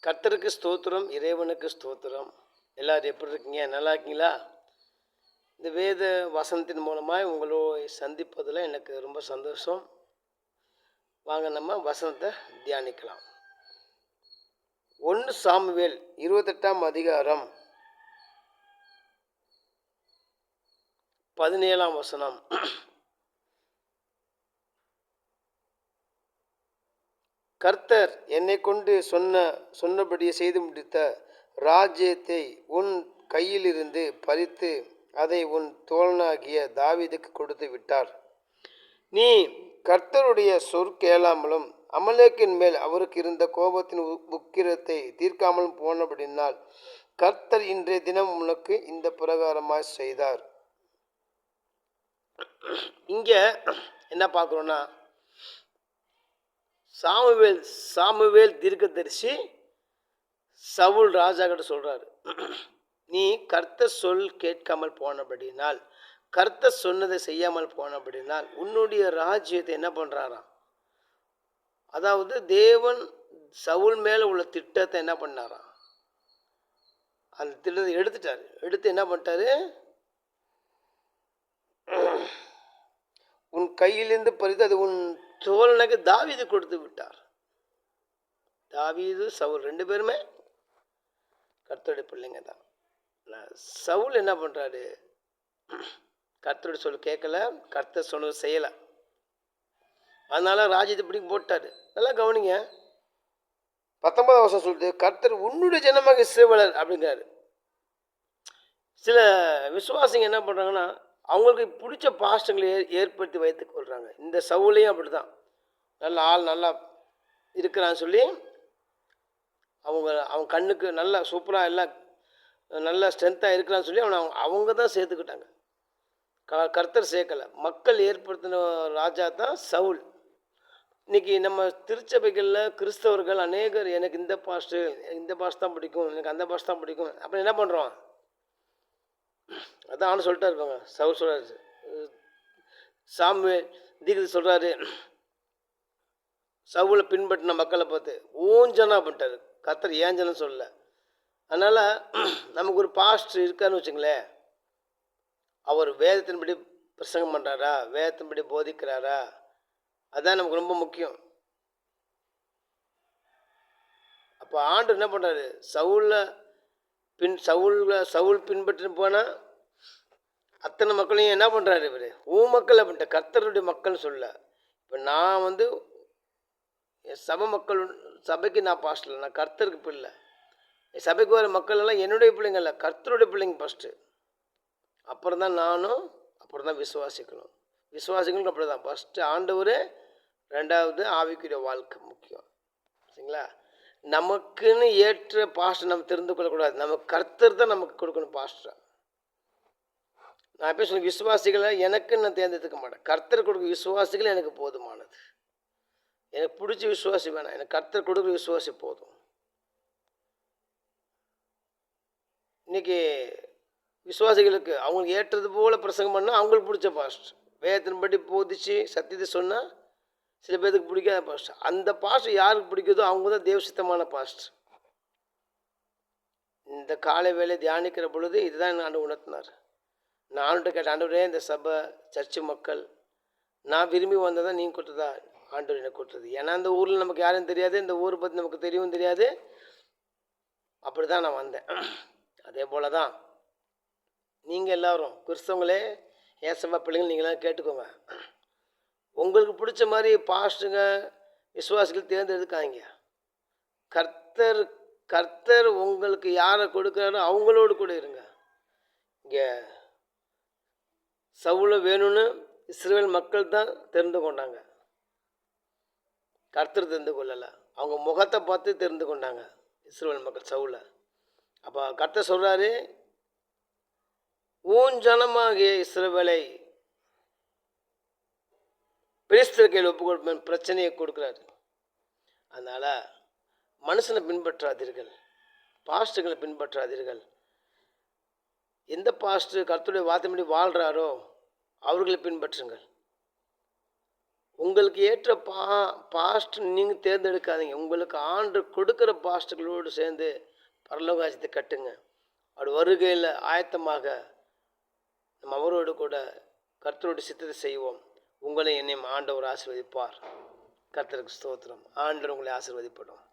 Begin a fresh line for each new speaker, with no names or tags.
கர்த்தருக்கு ஸ்தோத்திரம், இறைவனுக்கு ஸ்தோத்திரம். எல்லாரும் எப்படி இருக்கீங்க? நல்லா இருக்கீங்களா? இந்த வேத வசனத்தின் மூலமாய் உங்களோடு சந்திப்பதில் எனக்கு ரொம்ப சந்தோஷம். வாங்க நம்ம வசனத்தை தியானிக்கலாம். 1 சாமுவேல் 28ஆம் அதிகாரம் 17ஆம் வசனம். கர்த்தர் என்னை கொண்டு சொன்னபடியே செய்து முடித்த ராஜ்யத்தை உன் கையிலிருந்து பறித்து அதை உன் தோழனாகிய தாவீதுக்கு கொடுத்து விட்டார். நீ கர்த்தருடைய சொற்கேளாமலும் அமலேக்கின் மேல் அவருக்கு இருந்த கோபத்தின் உக்கிரத்தை தீர்க்காமலும் போனபடினால் கர்த்தர் இன்றைய தினம் உனக்கு இந்த பிரகாரமாய் செய்தார். இங்க என்ன பார்க்குறோன்னா, சாமுவேல் தீர்க்கதரிசி சவுல் ராஜா கிட்ட சொல்றாரு, நீ கர்த்தர் சொல் கேட்காமல் போனபடினால், கர்த்தர் சொன்னதை செய்யாமல் போனபடினால் உன்னுடைய ராஜ்யத்தை என்ன பண்றாராம், அதாவது தேவன் சவுல் மேல உள்ள திட்டத்தை என்ன பண்ணாராம், அந்த திட்டத்தை எடுத்துட்டாரு. எடுத்து என்ன பண்ணிட்டாரு, உன் கையிலிருந்து பறித்து அது உன் தோழனுக்கு தாவீது கொடுத்து விட்டார். தாவீது சவுல் ரெண்டு பேருமே கர்த்தருடைய பிள்ளைங்க தான். சவுல் என்ன பண்றாரு, கர்த்தருடைய சொல்ல கேட்கல, கர்த்தர் சொன்னது செய்யலை, அதனால ராஜ்யத்தை பிடிக்க போட்டாரு. நல்லா கவனிங்க, 19ஆம் வருஷம் சொல்லுது, கர்த்தர் உன்னுடைய ஜனமாக இஸ்ரவேலர் அப்படிங்கிறாரு. சில விசுவாசிங்க என்ன பண்றாங்கன்னா, அவங்களுக்கு பிடிச்ச பாஸ்டங்களை ஏற்படுத்தி வைத்துக் கொள்றாங்க. இந்த சவுலையும் அப்படிதான், நல்ல ஆள் நல்லா இருக்கிறான்னு சொல்லி அவங்க கண்ணுக்கு நல்லா சூப்பராக எல்லாம் நல்லா ஸ்ட்ரென்த்தாக இருக்கிறான்னு சொல்லி அவங்க தான் சேர்த்துக்கிட்டாங்க. கர்த்தர் சேர்க்கலை. மக்கள் ஏற்படுத்தின ராஜா தான் சவுல். இன்னைக்கு நம்ம திருச்சபைகளில் கிறிஸ்தவர்கள் அநேகர், எனக்கு இந்த பாஸ்ட் தான் பிடிக்கும், எனக்கு அந்த பாஸ்ட் தான் பிடிக்கும், அப்புறம் என்ன பண்ணுறோம், அதான் அவனு சொல்லிட்டா இருப்பாங்க. சவுல் சொல்கிறாரு, சாமுவேல் தீர்க்கதரிசி சொல்கிறாரு, சவுலை பின்பற்றின மக்களை பார்த்து ஊஞ்சனா பண்ணிட்டாரு. கர்த்தர் ஏஞ்சனன்னு சொல்லலை. அதனால் நமக்கு ஒரு பாஸ்ட் இருக்காருன்னு வச்சுங்களேன், அவர் வேதத்தின்படி பிரசங்கம் பண்ணுறாரா, வேதத்தின்படி போதிக்கிறாரா, அதுதான் நமக்கு ரொம்ப முக்கியம். அப்போ ஆண்டு என்ன பண்ணுறாரு, சவுல் பின்பற்றி போனால் அத்தனை மக்களையும் என்ன பண்ணுறாரு, இவர் மக்கள் அப்படின்ட்டு கர்த்தருடைய மக்கள்னு சொல்ல. இப்போ நான் சபைக்கு நான் பாஸ்டர், நான் கர்த்தருக்கு பிள்ளை. சபைக்கு வர மக்கள் எல்லாம் என்னுடைய பிள்ளைங்க இல்லை, கர்த்தருடைய பிள்ளைங்க ஃபஸ்ட்டு. அப்புறம் தான் நானும், அப்புறம் தான் விசுவாசிக்கணும். விசுவாசிக்கணும் அப்படி தான், ஃபஸ்ட்டு ஆண்டவர், ரெண்டாவது ஆவிக்குரிய வாழ்க்கை முக்கியம். சரிங்களா? நமக்குன்னு ஏற்ற பாஸ்டர் நம்ம தெரிந்து கொள்ளக்கூடாது, நம்ம கர்த்தர் தான் நமக்கு கொடுக்கணும் பாஸ்டர். நான் எப்போ சொல்ல, விசுவாசிகளை எனக்கு நான் தேர்ந்தெடுக்க மாட்டேன், கர்த்தர் கொடுக்க விசுவாசிகள் எனக்கு போதுமானது. எனக்கு பிடிச்ச விசுவாசி வேணாம், எனக்கு கர்த்தர் கொடுக்குற விசுவாசி போதும். இன்னைக்கு விசுவாசிகளுக்கு அவங்களுக்கு ஏற்றது போல பிரசங்கம் பண்ணால் அவங்களுக்கு பிடிச்ச பாஸ்டர், வேதத்தின்படி போதிச்சு சத்தியத்தை சொன்னால் சில பேருக்கு பிடிக்காத பாஸ்டர். அந்த பாஸ்டர் யாருக்கு பிடிக்குதோ அவங்க தான் தேவசித்தமான பாஸ்டர். இந்த காலை வேலை தியானிக்கிற பொழுது இதுதான் ஆண்டு உணர்த்தினார். நான் ஆண்டுகிட்ட கேட்ட, ஆண்டவரே இந்த சபை சர்ச்சு மக்கள் நான் விரும்பி வந்ததான் நீங்கள் கொடுத்ததா, ஆண்டவர் எனக்கு கொடுத்தது. ஏன்னா அந்த ஊரில் நமக்கு யாரும் தெரியாது, இந்த ஊரை பற்றி நமக்கு தெரியவும் தெரியாது, அப்படி தான் நான் வந்தேன். அதே போல் தான் நீங்கள் எல்லோரும் கிறிஸ்தவங்களே, ஏசப்பா பிள்ளைங்கள், நீங்களாம் கேட்டுக்கோங்க. உங்களுக்கு பிடிச்ச மாதிரி பாஸ்ட்டுங்க விசுவாசிகள் தேர்ந்தெடுக்காங்க. கர்த்தர் உங்களுக்கு யாரை கொடுக்குறாரோ அவங்களோடு கூட இருங்க. இங்கே சவுல வேணும்னு இஸ்ரவேல் மக்கள் தான் தெரிந்து கொண்டாங்க, கர்த்தர் தெரிந்து கொள்ளலை. அவங்க முகத்தை பார்த்து தெரிந்து கொண்டாங்க இஸ்ரவேல் மக்கள் சவுல. அப்போ கர்த்தர் சொல்கிறாரு, ஊன் ஜனமாகிய இஸ்ரவேலை பெலிஸ்தர் கையில் ஒப்பு கொடுப்பேன் பிரச்சனையை கொடுக்குறாரு. அதனால் மனுஷனை பின்பற்றாதீர்கள், பாஸ்டுகளை பின்பற்றாதீர்கள். எந்த பாஸ்டர் கர்த்தருடைய வார்த்தைப்படி வாழ்கிறாரோ அவர்களை பின்பற்றுங்கள். உங்களுக்கு ஏற்ற பாஸ்ட் நீங்கள் தேர்ந்தெடுக்காதீங்க. உங்களுக்கு ஆண்டு கொடுக்குற பாஸ்ட்டுகளோடு சேர்ந்து பரலோகாட்சியத்தை கட்டுங்க. அவர் வருகையில் ஆயத்தமாக நம்ம அவரோடு கூட கர்த்தருடைய சித்தத்தை செய்வோம். உங்களை என்னையும் ஆண்டவர் ஆசீர்வதிப்பார். கர்த்தருக்கு ஸ்தோத்திரம். ஆண்டவர் உங்களை ஆசீர்வதிப்படும்.